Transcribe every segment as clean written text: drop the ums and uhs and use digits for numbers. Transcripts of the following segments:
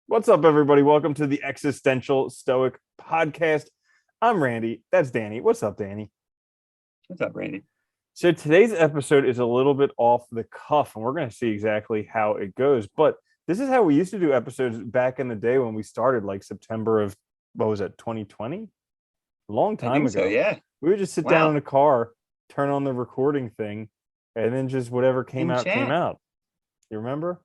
What's up, everybody? Welcome to the Existential Stoic Podcast. I'm Randy. That's Danny. What's up, Danny? What's up, Randy? So today's episode is a little bit off the cuff, and we're going to see exactly how it goes. But this is how we used to do episodes back in the day when we started, like September of, what was it, 2020? A long I time think so, ago. yeah. We would just sit down Wow. in a car, turn on the recording thing, and then just whatever came And out, came chat. out. You remember?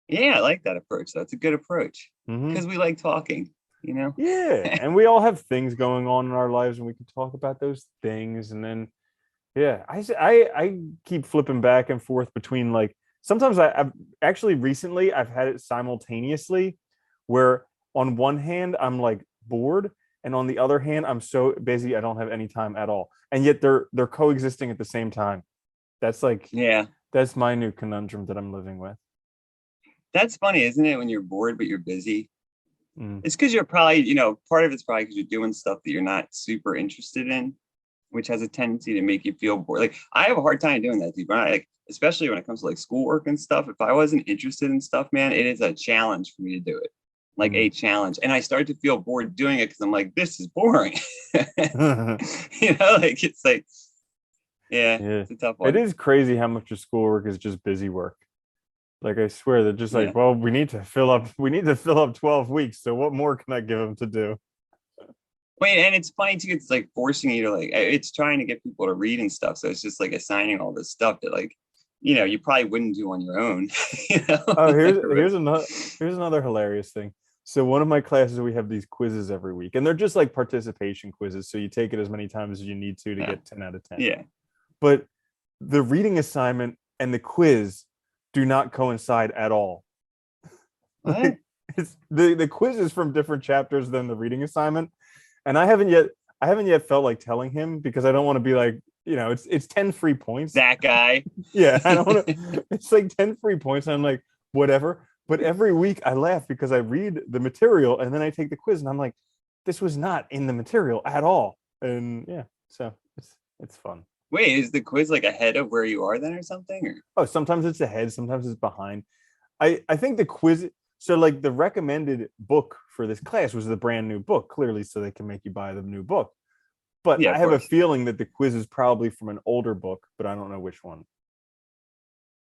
Yeah, I like that approach. That's a good approach Mm-hmm. because we like talking, you know? Yeah, and we all have things going on in our lives, and we can talk about those things. And then, yeah, I keep flipping back and forth between like sometimes I've actually recently I've had it simultaneously, where on one hand I'm like bored, and on the other hand I'm so busy I don't have any time at all, and yet they're coexisting at the same time. That's like Yeah. that's my new conundrum that I'm living with. That's funny, isn't it? When you're bored, but you're busy. Mm. It's because you're probably, part of it's probably because you're doing stuff that you're not super interested in, which has a tendency to make you feel bored. Like I have a hard time doing that, dude. But like, especially when it comes to like schoolwork and stuff. If I wasn't interested in stuff, man, it is a challenge for me to do it. Like Mm. a challenge. And I start to feel bored doing it because I'm like, this is boring. Like it's like, yeah, Yeah, it's a tough it one. is crazy how much of schoolwork is just busy work. Like I swear they're just Yeah. like, well, we need to fill up 12 weeks. So what more can I give them to do? Wait, and it's funny too. It's like forcing you to like, it's trying to get people to read and stuff. So it's just like assigning all this stuff that like, you probably wouldn't do on your own. Oh, Like, here's another hilarious thing. So one of my classes, we have these quizzes every week, and they're just like participation quizzes. So you take it as many times as you need to yeah, get 10 out of 10. yeah. But the reading assignment and the quiz do not coincide at all. What? Like, it's the quiz is from different chapters than the reading assignment. And I haven't yet felt like telling him because I don't want to be like, it's 10 free points. That guy. Yeah, I don't want to. It's like 10 free points. And I'm like, whatever. But every week I laugh because I read the material and then I take the quiz and I'm like, this was not in the material at all. And yeah, so it's fun. Wait, is the quiz like ahead of where you are then or something? Or Oh, sometimes it's ahead, sometimes it's behind. I think the quiz. So like the recommended book for this class was the brand new book, clearly, so they can make you buy the new book. But yeah, I of have a course. feeling that the quiz is probably from an older book, but I don't know which one.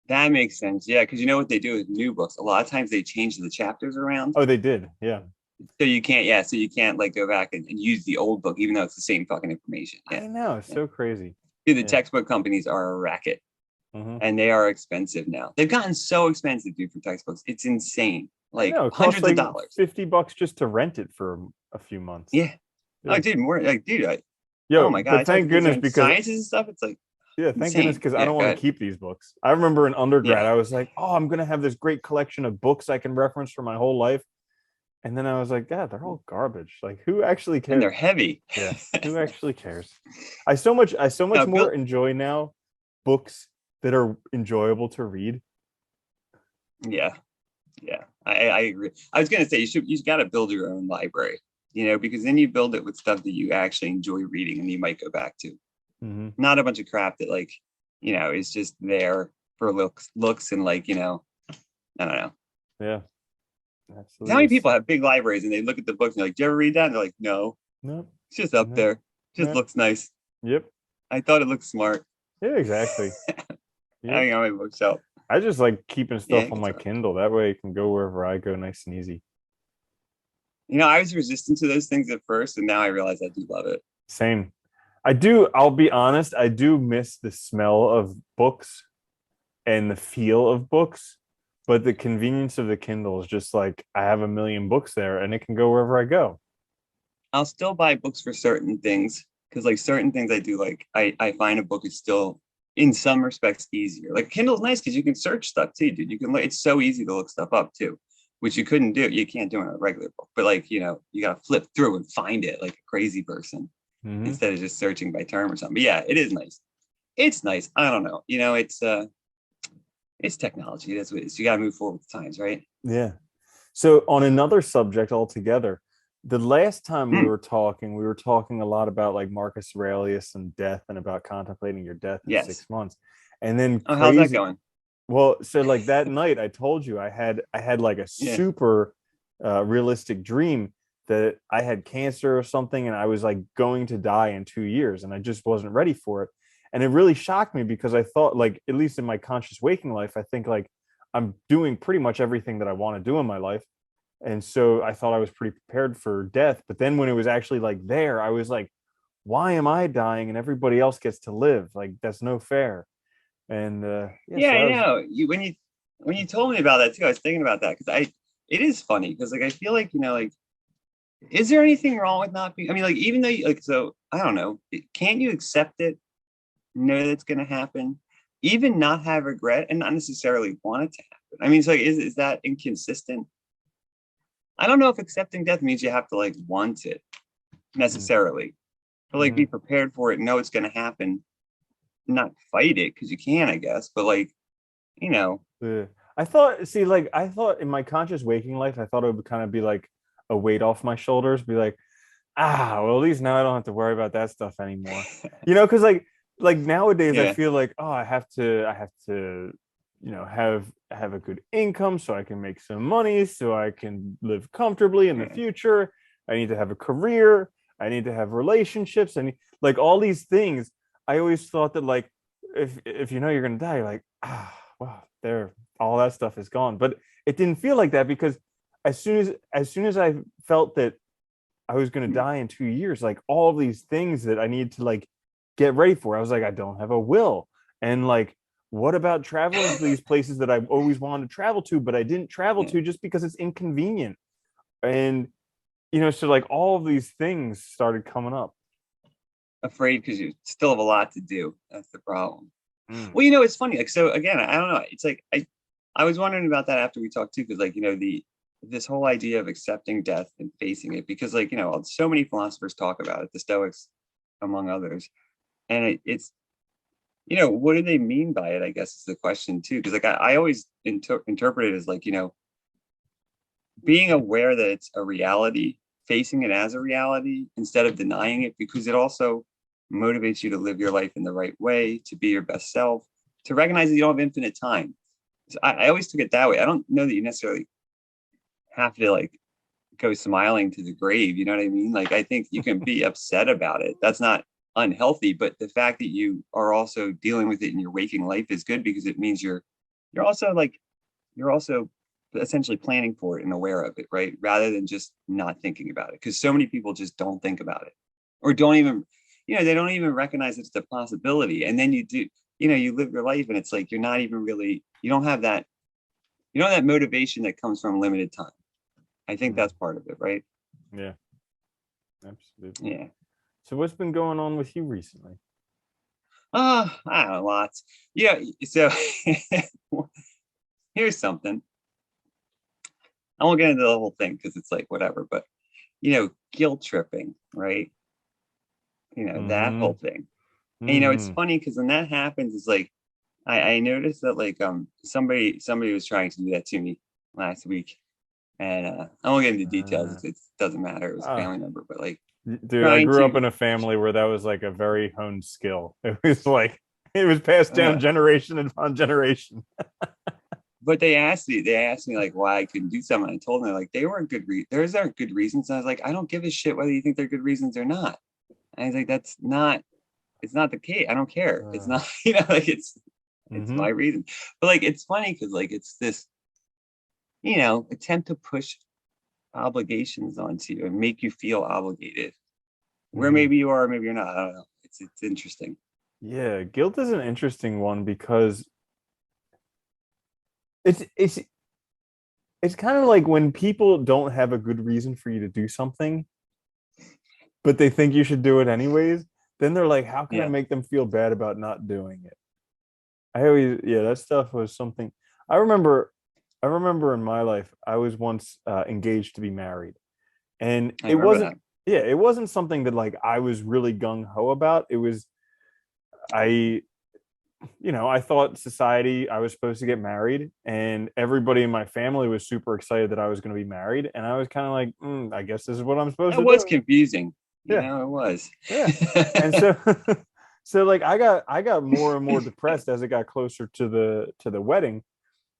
That makes sense. Yeah, because you know what they do with new books? A lot of times they change the chapters around. Oh, they did. Yeah. So you can't like go back and use the old book, even though it's the same fucking information. I Yeah. know. It's Yeah. so crazy. Dude, the Yeah. textbook companies are a racket. Hmm. And they are expensive now. They've gotten so expensive, dude, for textbooks. It's insane. I Like know. It costs hundreds of like dollars. $50 just to rent it for a few months. Yeah. Oh, Yeah. dude, more like, dude, oh Yo, my God. but I talked to thank kids goodness in because sciences and stuff. It's like yeah, thank goodness insane. because I Yeah, don't go want to ahead. keep these books. I remember in undergrad, Yeah. I was like, oh, I'm gonna have this great collection of books I can reference for my whole life. And then I was like, God, they're all garbage. Like, who actually And cares? they're heavy. Yeah, who actually cares? I so much Now, more Bill, enjoy now books that are enjoyable to read. yeah, yeah. I agree. I was gonna say you got to build your own library, because then you build it with stuff that you actually enjoy reading and you might go back to. Mm-hmm. Not a bunch of crap that like, is just there for looks and like, I don't know. Yeah, How many absolutely. people have big libraries and they look at the books and they're like, do you ever read that? And they're like, no, No, it's just up no, there. Just no. looks nice. Yep. I thought it looked smart. Yeah, exactly. Yep. Having on my bookshelf. I just like keeping Yeah, stuff on it's my all right. Kindle. That way it can go wherever I go nice and easy. I was resistant to those things at first, and now I realize I do love it. Same. I'll be honest, I do miss the smell of books and the feel of books, but the convenience of the Kindle is just like I have a million books there and it can go wherever I go. I'll still buy books for certain things because, like, certain things I do, like, I find a book is still, in some respects, easier. Like, Kindle's nice because you can search stuff too, dude. It's so easy to look stuff up too, which you can't do in a regular book. But, like, you got to flip through and find it like a crazy person Mm-hmm. instead of just searching by term or something. But yeah, it is nice. It's nice. I don't know. It's technology. That's what it is. You got to move forward with the times, right? Yeah. So on another subject altogether, the last time Hmm. we were talking a lot about like Marcus Aurelius and death and about contemplating your death in Yes. 6 months. And then Oh, how's that crazy. going? Well, so like that night I told you I had like a Yeah. super realistic dream that I had cancer or something and I was like going to die in 2 years and I just wasn't ready for it. And it really shocked me because I thought, like, at least in my conscious waking life, I think like I'm doing pretty much everything that I want to do in my life. And so I thought I was pretty prepared for death. But then when it was actually like there, I was like, why am I dying and everybody else gets to live? Like, that's no fair. And yeah, Yeah, so I that was, know. When you told me about that too, I was thinking about that because it is funny because like I feel like like is there anything wrong with not being? I mean, like even though like so I don't know, can't you accept it, know that it's going to happen, even not have regret and not necessarily want it to happen? I mean, it's like is that inconsistent? I don't know if accepting death means you have to like want it necessarily, but like be mhm. prepared for it, know it's going to happen, not fight it because you can, I guess, but like you know, Yeah. I thought, see, like, I thought in my conscious waking life, I thought it would kind of be like a weight off my shoulders, be like, well, at least now I don't have to worry about that stuff anymore. Because like nowadays I yeah, feel like, oh, I have to, have a good income so I can make some money, so I can live comfortably in the yeah, future. I need to have a career. I need to have relationships, and like all these things. I always thought that like if you know you're gonna die, you're like, well, there, all that stuff is gone. But it didn't feel like that because as soon as I felt that I was going to die in 2 years, like all of these things that I need to like get ready for, I was like, I don't have a will. And like, what about traveling to these places that I've always wanted to travel to, but I didn't travel yeah. to just because it's inconvenient? And, so like all of these things started coming up. Afraid because you still have a lot to do. That's the problem. Mm, Well, it's funny. Like, so again, I don't know. It's like I was wondering about that after we talked too, because like the this whole idea of accepting death and facing it, because like so many philosophers talk about it, the Stoics among others, and it's what do they mean by it? I guess is the question too, because like I always interpret it as like being aware that it's a reality, facing it as a reality instead of denying it, because it also motivates you to live your life in the right way, to be your best self, to recognize that you don't have infinite time. So I always took it that way. I don't know that you necessarily have to like go smiling to the grave. You know what I mean? Like, I think you can be upset about it. That's not unhealthy, but the fact that you are also dealing with it in your waking life is good because it means you're also like you're also essentially planning for it and aware of it, right? Rather than just not thinking about it. Because so many people just don't think about it or don't even, they don't even recognize it's a possibility. And then you do, you live your life and it's like you're not even really, you don't have that motivation that comes from limited time. I think mm, that's part of it, right? yeah, absolutely. Yeah. So what's been going on with you recently? I don't know, lots. Yeah. So here's something. I won't get into the whole thing because it's like whatever, but guilt tripping, right? That whole Mm-hmm. thing. And it's Mm-hmm. funny because when that happens, it's like I noticed that like somebody was trying to do that to me last week. And I won't get into details. It doesn't matter. It was a Uh, family member, but like Dude, I trying grew up to in a family where that was like a very honed skill. It was like it was passed down uh, generation upon generation. but they asked me like why I couldn't do something. I told them like they weren't theirs aren't good reasons. And I was like, I don't give a shit whether you think they're good reasons or not. And I was like, it's not the case. I don't care. It's Uh, not, like it's mm-hmm. my reason. But like it's funny because like it's this, attempt to push obligations onto you and make you feel obligated. Where Mm-hmm. maybe you are, maybe you're not. I don't know. It's interesting. Yeah, guilt is an interesting one because it's it's kind of like when people don't have a good reason for you to do something, but they think you should do it anyways, then they're like, how can I Yeah. make them feel bad about not doing it? Yeah, that stuff was something I remember. I remember in my life, I was once engaged to be married, and I it remember wasn't. that. Yeah, it wasn't something that like I was really gung ho about. It was I, I thought society I was supposed to get married, and everybody in my family was super excited that I was going to be married, and I was kind of like, I guess this is what I'm supposed It to was do. confusing. Yeah, It was. yeah, and so. So like I got more and more depressed as it got closer to the wedding,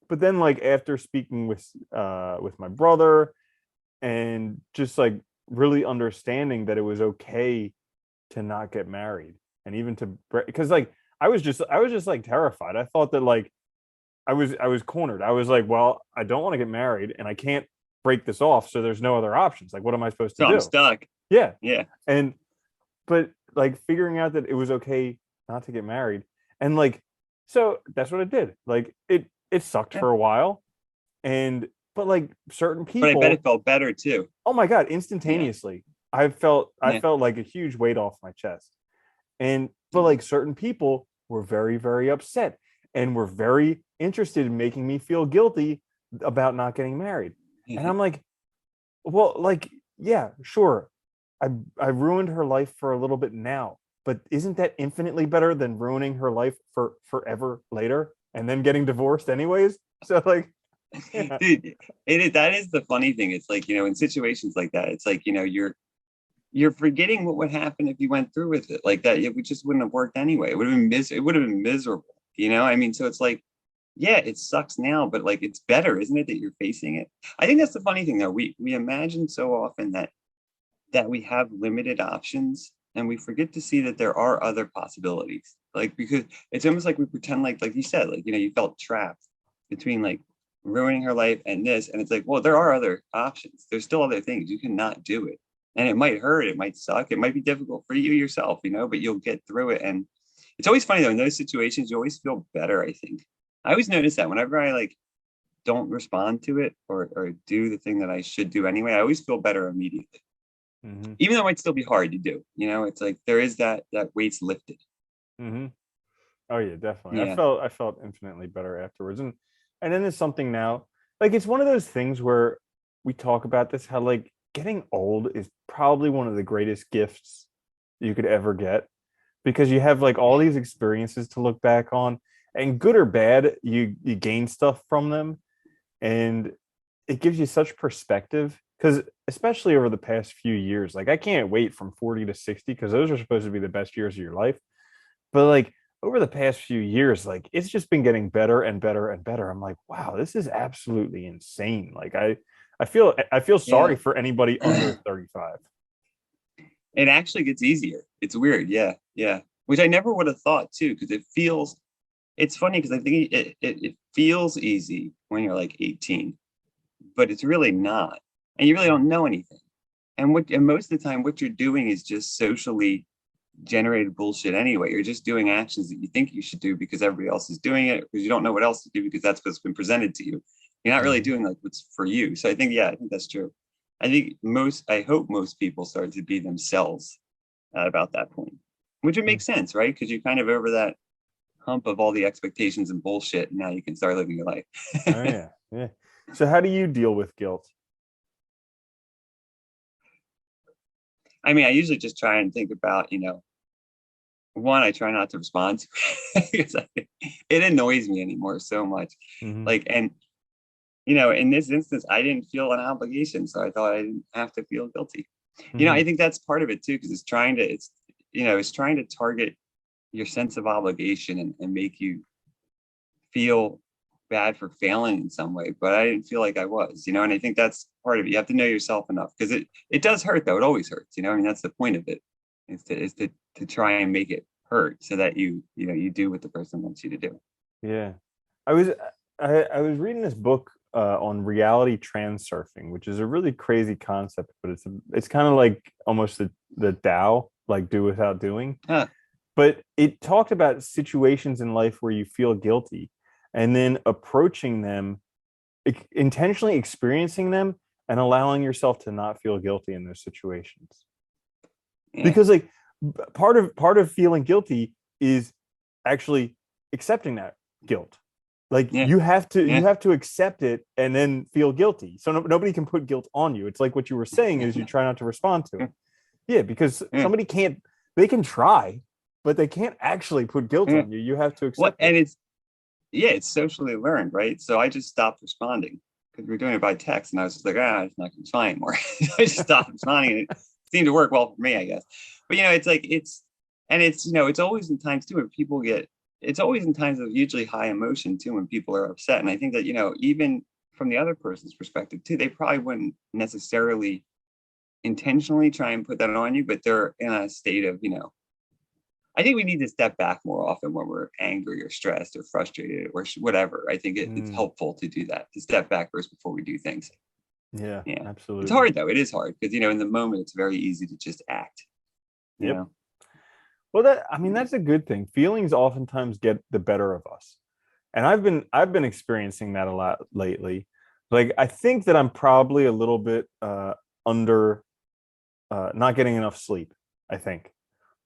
but then like after speaking with my brother and just like really understanding that it was okay to not get married, and even to, because like I was just like terrified. I thought that like I was cornered. I was like, well, I don't want to get married and I can't break this off, so there's no other options. Like, what am I supposed to So I'm do? stuck. Yeah. Yeah. And but like figuring out that it was okay not to get married, and like, so that's what I did. Like it sucked Yeah. for a while, and but like certain But I bet people, it felt better too. oh my god, Yeah. instantaneously I Yeah. felt like a huge weight off my chest. And but like certain people were very, very upset and were very interested in making me feel guilty about not getting married. And I'm like, well, like, yeah, sure. I ruined her life for a little bit now, but isn't that infinitely better than ruining her life for forever later and then getting divorced anyways? So like, yeah. Dude, that is the funny thing. It's like, in situations like that, it's like, you're forgetting what would happen if you went through with it like that. It just wouldn't have worked anyway. It would have been miserable. I mean, so it's like, yeah, it sucks now, but like it's better, isn't it, that you're facing it? I think that's the funny thing though. We imagine so often that we have limited options, and we forget to see that there are other possibilities. Like, because it's almost like we pretend like you said, like, you felt trapped between like ruining her life and this. And it's like, well, there are other options. There's still other things. You cannot do it. And it might hurt, it might suck, it might be difficult for you yourself, but you'll get through it. And it's always funny though, in those situations, you always feel better, I think. I always notice that whenever I like don't respond to it or do the thing that I should do anyway, I always feel better immediately. Mm-hmm. Even though it might still be hard to do. It's like there is that weight's lifted. Mm-hmm. Oh yeah, definitely. Yeah. I felt infinitely better afterwards. And then there's something now, like it's one of those things where we talk about this, how like getting old is probably one of the greatest gifts you could ever get, because you have like all these experiences to look back on, and good or bad, you gain stuff from them, and it gives you such perspective. Because especially over the past few years, like I can't wait from 40 to 60, because those are supposed to be the best years of your life. But like over the past few years, like it's just been getting better and better and better. I'm like, wow, this is absolutely insane. Like I feel Yeah. sorry for anybody under 35. It actually gets easier. It's weird. Yeah. Yeah. Which I never would have thought too, because it's funny because I think it feels easy when you're like 18, but it's really not. And you really don't know anything. And most of the time, what you're doing is just socially generated bullshit anyway. You're just doing actions that you think you should do because everybody else is doing it, because you don't know what else to do because that's what's been presented to you. You're not really doing like what's for you. So I think that's true. I hope most people start to be themselves at about that point, which would make sense, right? Because you're kind of over that hump of all the expectations and bullshit. And now you can start living your life. Oh yeah, yeah. So how do you deal with guilt? I mean, I usually just try and think about, one, I try not to respond to it because it annoys me anymore so much. Mm-hmm. Like, and in this instance, I didn't feel an obligation, so I thought I didn't have to feel guilty. Mm-hmm. I think that's part of it too, because it's trying to target your sense of obligation and make you feel bad for failing in some way. But I didn't feel like I was, and I think that's part of it. You have to know yourself enough, because it does hurt though. It always hurts, I mean, that's the point of it, is to try and make it hurt so that you do what the person wants you to do. Yeah, I was I was reading this book on reality transurfing, which is a really crazy concept, but it's kind of like almost the Tao, like do without doing. Huh. But it talked about situations in life where you feel guilty, and then approaching them, intentionally experiencing them, and allowing yourself to not feel guilty in those situations. Yeah. Because like part of feeling guilty is actually accepting that guilt. Like Yeah. you have Yeah. to accept it and then feel guilty. So nobody can put guilt on you. It's like what you were saying is you try not to respond to it. Yeah, because somebody can't. They can try, but they can't actually put guilt on you. You have to accept and it. it's socially learned, right? So I just stopped responding because we were doing it by text, and I was just like, it's not going to try anymore. I just stopped responding, and it seemed to work well for me, I guess. But it's like it's always in times too when it's always in times of hugely high emotion too when people are upset, and I think that even from the other person's perspective too. They probably wouldn't necessarily intentionally try and put that on you, but they're in a state of, I think we need to step back more often when we're angry or stressed or frustrated or whatever. I think it's helpful to do that, to step back first before we do things. Yeah, absolutely. It's hard though. It is hard because, in the moment, it's very easy to just act. Yep. Well, that's a good thing. Feelings oftentimes get the better of us. And I've been experiencing that a lot lately. Like, I think that I'm probably a little bit under not getting enough sleep, I think.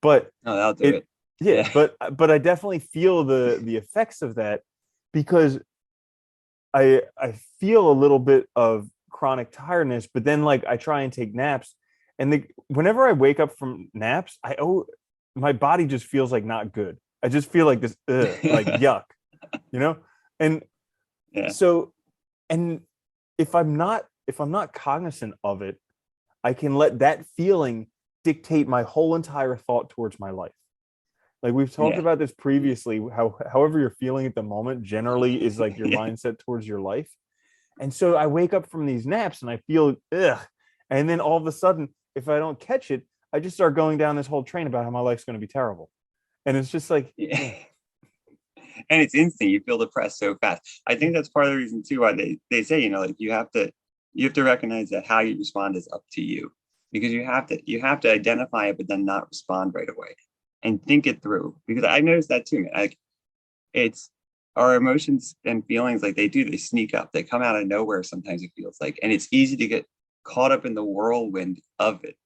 But that'll do it. Yeah, but I definitely feel the effects of that, because I feel a little bit of chronic tiredness, but then like I try and take naps, and whenever I wake up from naps, my body just feels like not good. I just feel like this like yuck, and so, and if I'm not cognizant of it, I can let that feeling dictate my whole entire thought towards my life. Like we've talked about this previously, however you're feeling at the moment generally is like your mindset towards your life. And so I wake up from these naps and I feel ugh. And then all of a sudden, if I don't catch it, I just start going down this whole train about how my life's going to be terrible. And it's just like, and it's instant. You feel depressed so fast. I think that's part of the reason too why they say, like you have to recognize that how you respond is up to you, because you have to identify it, but then not respond right away and think it through. Because I noticed that too, man. Like it's our emotions and feelings, like they sneak up, they come out of nowhere. Sometimes it feels like, and it's easy to get caught up in the whirlwind of it,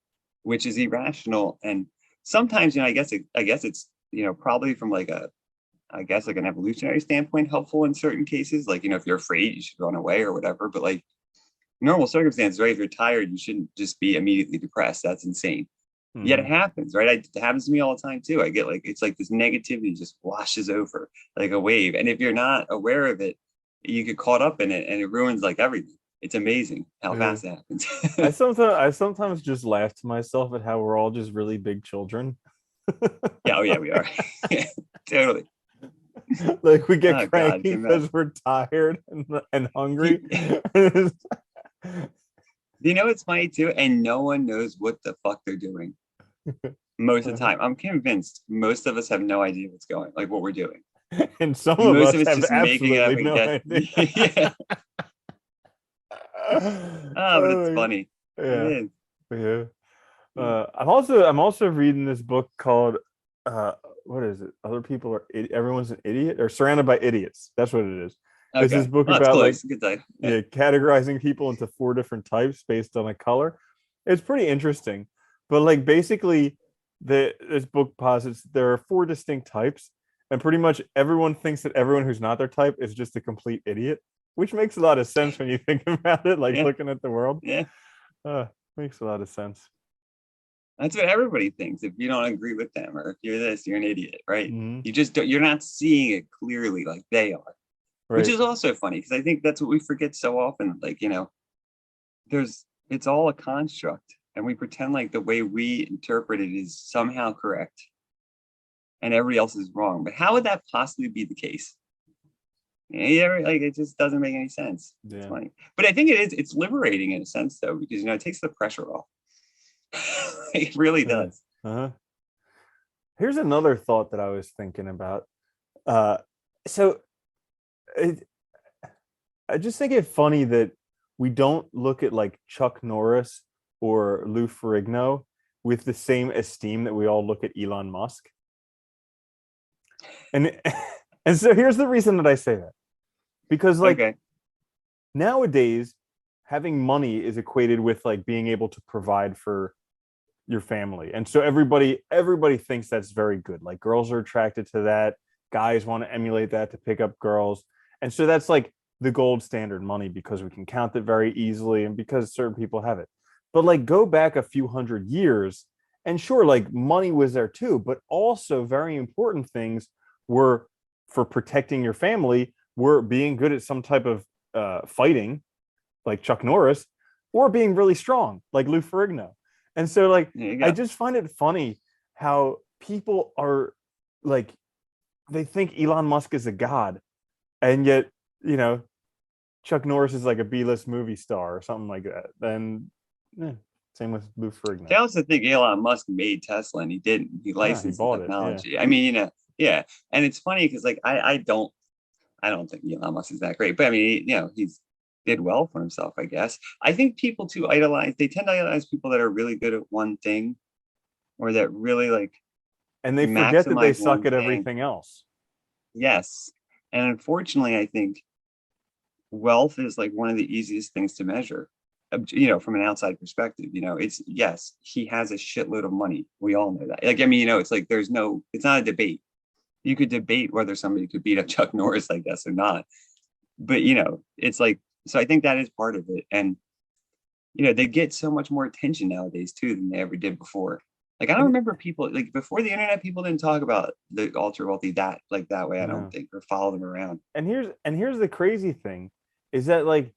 which is irrational. And sometimes, I guess it's, probably from like an evolutionary standpoint, helpful in certain cases. Like, if you're afraid, you should run away or whatever. But like normal circumstances, right? If you're tired, you shouldn't just be immediately depressed. That's insane. Mm-hmm. Yet it happens, right? It happens to me all the time too. I get like, it's like this negativity just washes over like a wave. And if you're not aware of it, you get caught up in it and it ruins like everything. It's amazing how fast it happens. I sometimes just laugh to myself at how we're all just really big children. Yeah, we are. Totally. Like we get cranky because we're tired and hungry. It's funny too, and no one knows what the fuck they're doing most of the time. I'm convinced most of us have no idea what we're doing, and most of us have just absolutely no idea. But it's funny. Yeah. I'm also reading this book called what is it? Other people are everyone's an idiot, or Surrounded by Idiots. That's what it is. Okay. It's this book about like categorizing people into 4 different types based on a color. It's pretty interesting, but like basically this book posits there are 4 distinct types, and pretty much everyone thinks that everyone who's not their type is just a complete idiot, which makes a lot of sense when you think about it, like looking at the world. Makes a lot of sense. That's what everybody thinks. If you don't agree with them, or if you're this, you're an idiot, right? Mm-hmm. You're not seeing it clearly like they are, right. Which is also funny, because I think that's what we forget so often. Like, it's all a construct, and we pretend like the way we interpret it is somehow correct and everybody else is wrong. But how would that possibly be the case? It just doesn't make any sense. Yeah. It's funny. But I think it's liberating in a sense though, because it takes the pressure off. It really does. Here's another thought that I was thinking about. I just think it funny that we don't look at like Chuck Norris or Lou Ferrigno with the same esteem that we all look at Elon Musk. And so here's the reason that I say that. Because nowadays, having money is equated with like being able to provide for your family. And so everybody thinks that's very good. Like girls are attracted to that. Guys want to emulate that to pick up girls. And so that's like the gold standard money, because we can count it very easily and because certain people have it. But like go back a few hundred years, and sure, like money was there too, but also very important things were for protecting your family, were being good at some type of fighting, like Chuck Norris, or being really strong, like Lou Ferrigno. And so, like, I just find it funny how people are like, they think Elon Musk is a god, and yet, Chuck Norris is like a B-list movie star or something like that, then same with Lou Ferrigno. I also think Elon Musk made Tesla and he didn't. He He licensed the bought it. technology. Yeah. I mean, yeah. And it's funny because like I don't think Elon Musk is that great, but I mean, he's did well for himself, I guess. I think people too they tend to idolize people that are really good at one thing or that really like And they forget that they maximize suck one at thing. everything else. Yes. And unfortunately, I think wealth is like one of the easiest things to measure, from an outside perspective. It's, yes, he has a shitload of money. We all know that. Like, I mean, it's like it's not a debate. You could debate whether somebody could beat up Chuck Norris, I guess, or not. But, it's like, so I think that is part of it. And, they get so much more attention nowadays, too, than they ever did before. Like, I don't remember people, like, before the internet, people didn't talk about the ultra wealthy that way, I don't think, or follow them around. And here's the crazy thing is that, like,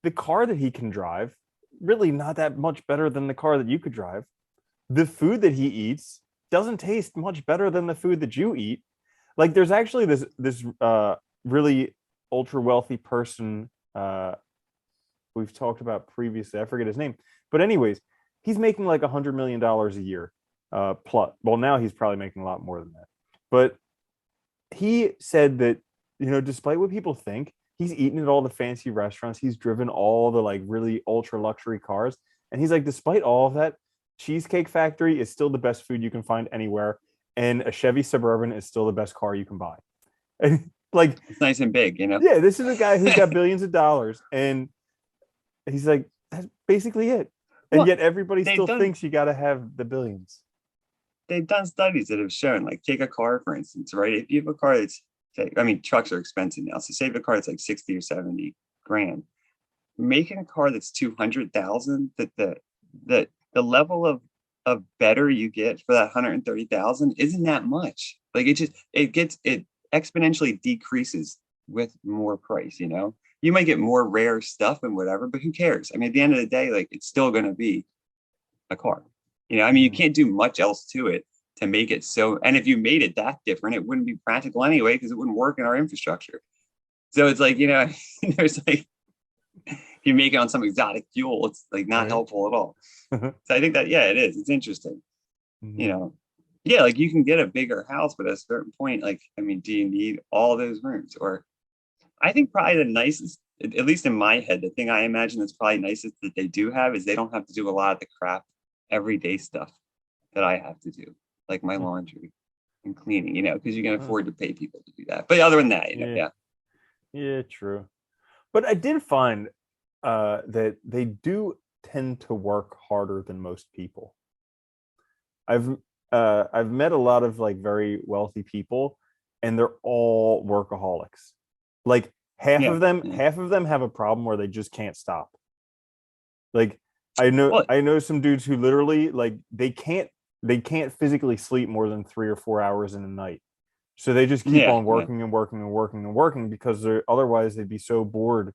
the car that he can drive, really not that much better than the car that you could drive. The food that he eats doesn't taste much better than the food that you eat. Like, there's actually this really ultra wealthy person we've talked about previously. I forget his name, but anyways, he's making like $100 million a year. Plus, well, now he's probably making a lot more than that. But he said that, despite what people think, he's eaten at all the fancy restaurants. He's driven all the like really ultra luxury cars. And he's like, despite all of that, Cheesecake Factory is still the best food you can find anywhere. And a Chevy Suburban is still the best car you can buy. And like, it's nice and big, Yeah, this is a guy who's got billions of dollars. And he's like, that's basically it. And yet everybody still thinks you got to have the billions. They've done studies that have shown, like, take a car, for instance, right? If you have a car that's, I mean, trucks are expensive now. So save a car that's like 60 or 70 grand. Making a car that's 200,000, that the level of better you get for that 130,000 isn't that much. Like, it exponentially decreases with more price, You might get more rare stuff and whatever, but who cares? I mean, at the end of the day, like, it's still going to be a car. I mean, you can't do much else to it to make it so. And if you made it that different, it wouldn't be practical anyway, because it wouldn't work in our infrastructure. So it's like, there's like, if you make it on some exotic fuel, it's like not helpful at all. So I think that, it is. It's interesting. Like, you can get a bigger house, but at a certain point, like, I mean, do you need all those rooms? Or I think probably the nicest, at least in my head, the thing I imagine that's probably nicest that they do have is they don't have to do a lot of the crap everyday stuff that I have to do, like my laundry and cleaning, because you can afford to pay people to do that. But other than that, Yeah, true. But I did find that they do tend to work harder than most people. I've met a lot of like very wealthy people, and they're all workaholics. Like half of them have a problem where they just can't stop. Like, I know some dudes who literally, like, they can't physically sleep more than 3 or 4 hours in a night. So they just keep on working and working and working and working, because otherwise they'd be so bored.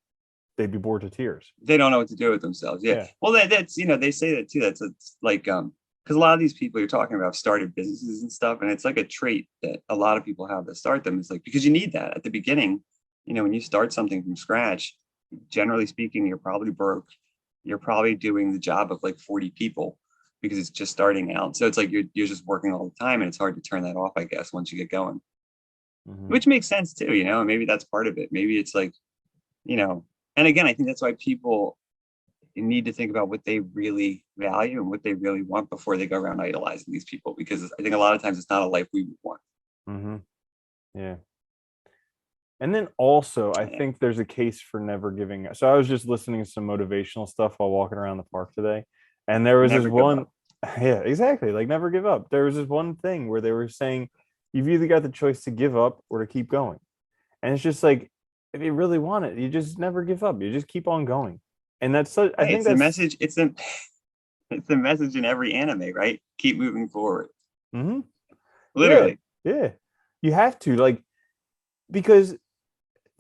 They'd be bored to tears. They don't know what to do with themselves. Yeah. Well, that's, they say that too. That's like, because a lot of these people you're talking about started businesses and stuff. And it's like a trait that a lot of people have that start them. It's like, because you need that at the beginning, when you start something from scratch, generally speaking, you're probably broke. You're probably doing the job of like 40 people because it's just starting out. So it's like you're just working all the time, and it's hard to turn that off, I guess, once you get going, which makes sense too, and maybe that's part of it. Maybe it's like, and again, I think that's why people need to think about what they really value and what they really want before they go around idolizing these people, because I think a lot of times it's not a life we would want. Yeah. And then also, I think there's a case for never giving up. So I was just listening to some motivational stuff while walking around the park today. And there was this one. Yeah, exactly. Like, never give up. There was this one thing where they were saying, you've either got the choice to give up or to keep going. And it's just like, if you really want it, you just never give up. You just keep on going. And that's such, I think that's the message. It's the message in every anime, right? Keep moving forward. Literally. Yeah. You have to, like, because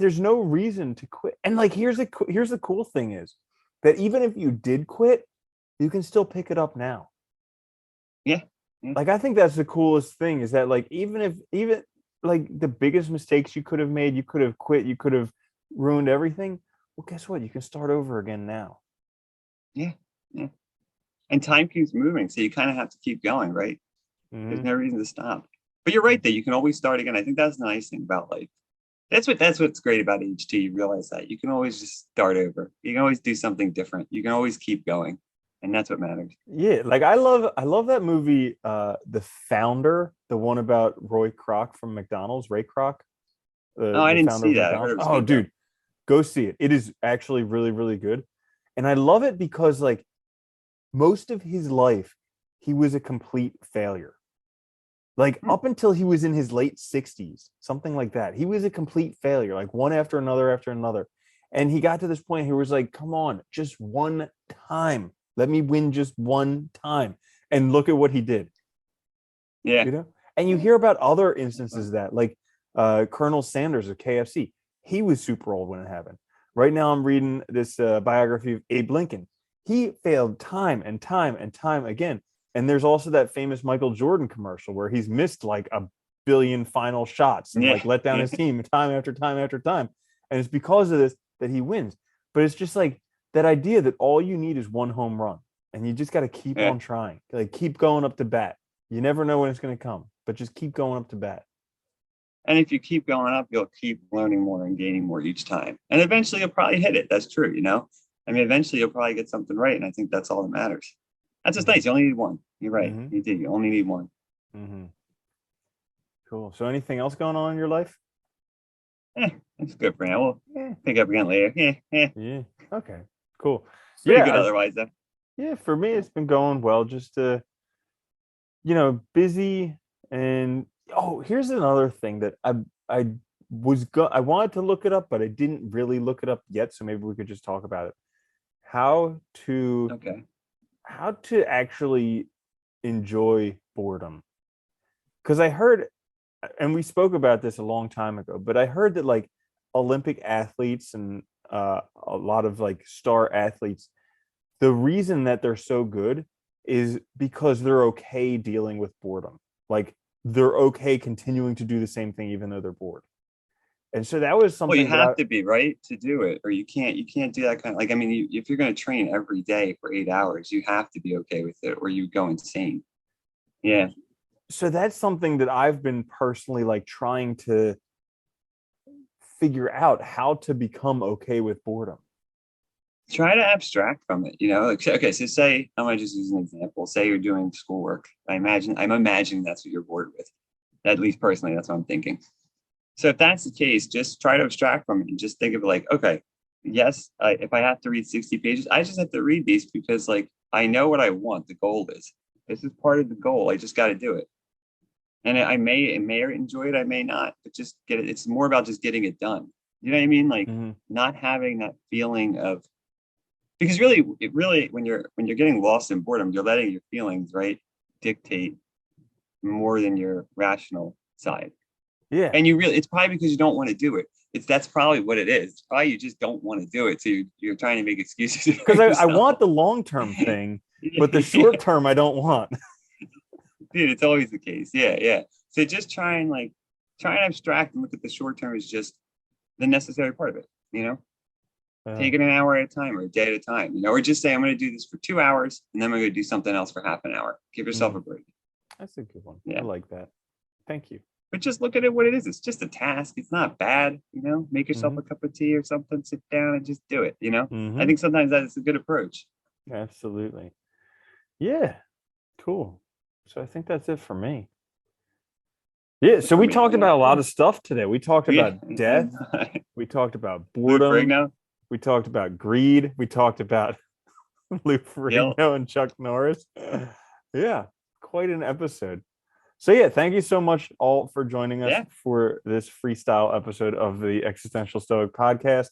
there's no reason to quit. And like, here's the cool thing is that even if you did quit, you can still pick it up now. Yeah. Like, I think that's the coolest thing, is that like, even like the biggest mistakes you could have made, you could have quit, you could have ruined everything. well, guess what? You can start over again now. Yeah. Yeah. And time keeps moving. So you kind of have to keep going, right? There's no reason to stop. But you're right that you can always start again. I think that's the nice thing about life. That's what's great about age too. You realize that you can always just start over. You can always do something different. You can always keep going. And that's what matters. Yeah, like I love that movie, The Founder, the one about Roy Kroc from McDonald's, Ray Kroc, Oh, I the didn't founder see of that. I heard McDonald's. it was Oh, good though. dude, go see it. It is actually really, really good. And I love it because like most of his life, he was a complete failure. Like up until he was in his late 60s, something like that. He was a complete failure, like one after another after another. And he got to this point, he was like, come on, just one time. Let me win just one time. And look at what he did, Yeah. you know? And you hear about other instances of that, like Colonel Sanders of KFC. He was super old when it happened. Right now, I'm reading this biography of Abe Lincoln. He failed time and time and time again. And there's also that famous Michael Jordan commercial where he's missed like a billion final shots and Yeah. like let down Yeah. his team time after time after time. And it's because of this that he wins. But it's just like that idea that all you need is one home run and you just got to keep Yeah. on trying, like keep going up to bat. You never know when it's going to come, but just keep going up to bat. And if you keep going up, you'll keep learning more and gaining more each time. And eventually you'll probably hit it. That's true, you know? I mean, eventually you'll probably get something right. And I think that's all that matters. That's just nice. You only need one. You're right. Mhm. You do. You only need one. Mm-hmm. Cool. So anything else going on in your life? That's good for now. We'll Yeah. pick up again later. Yeah. Yeah. Okay. Cool. Pretty Yeah. good otherwise, though. Yeah. For me, it's been going well. Just busy. And here's another thing that I wanted to look it up, but I didn't really look it up yet. So maybe we could just talk about it. How to Okay. actually enjoy boredom. Because I heard, and we spoke about this a long time ago, but I heard that like Olympic athletes and a lot of like star athletes, the reason that they're so good is because they're okay dealing with boredom. Like they're okay continuing to do the same thing even though they're bored. And so that was Well, you something that have to be right to do it, or you can't do that kind of like. I mean, if you're going to train every day for 8 hours, you have to be okay with it, or you go insane. Yeah. so that's something that I've been personally like trying to figure out how to become okay with boredom. Try to abstract from it, you know, like, okay, so say I'm gonna just use an example. Say you're doing schoolwork. I'm imagining that's what you're bored with. At least personally, that's what I'm thinking. So if that's the case, just try to abstract from it and just think of it like, okay, yes, if I have to read 60 pages, I just have to read these because like I know what I want. The goal is this is part of the goal. I just got to do it. And I may enjoy it, I may not, but just get it. It's more about just getting it done. You know what I mean? Like not having that feeling of, because really when you're getting lost in boredom, you're letting your feelings right dictate more than your rational side. Yeah. And it's probably because you don't want to do it. That's probably what it is. It's probably you just don't want to do it. So you're trying to make excuses. Because I want the long-term thing, but the short term I don't want. Dude, it's always the case. Yeah. So just try and abstract and look at the short term as just the necessary part of it, you know? Take it an hour at a time or a day at a time, you know, or just say, I'm going to do this for 2 hours and then I'm going to do something else for half an hour. Give yourself a break. That's a good one. Yeah. I like that. Thank you. But just look at it what it is. It's just a task. It's not bad, you know, make yourself a cup of tea or something, sit down and just do it, you know? I think sometimes that's a good approach. Absolutely. Yeah. Cool. So I think that's it for me. Yeah. So we talked about a lot of stuff today. We talked about death. We talked about boredom. Ferrigno. We talked about greed. We talked about Lou Ferrigno and Chuck Norris. Yeah. Quite an episode. So yeah, thank you so much all for joining us for this freestyle episode of the Existential Stoic Podcast.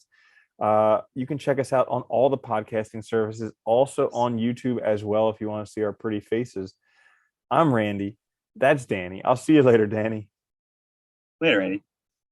You can check us out on all the podcasting services, also on YouTube as well if you want to see our pretty faces. I'm Randy. That's Danny. I'll see you later, Danny. Later, Randy.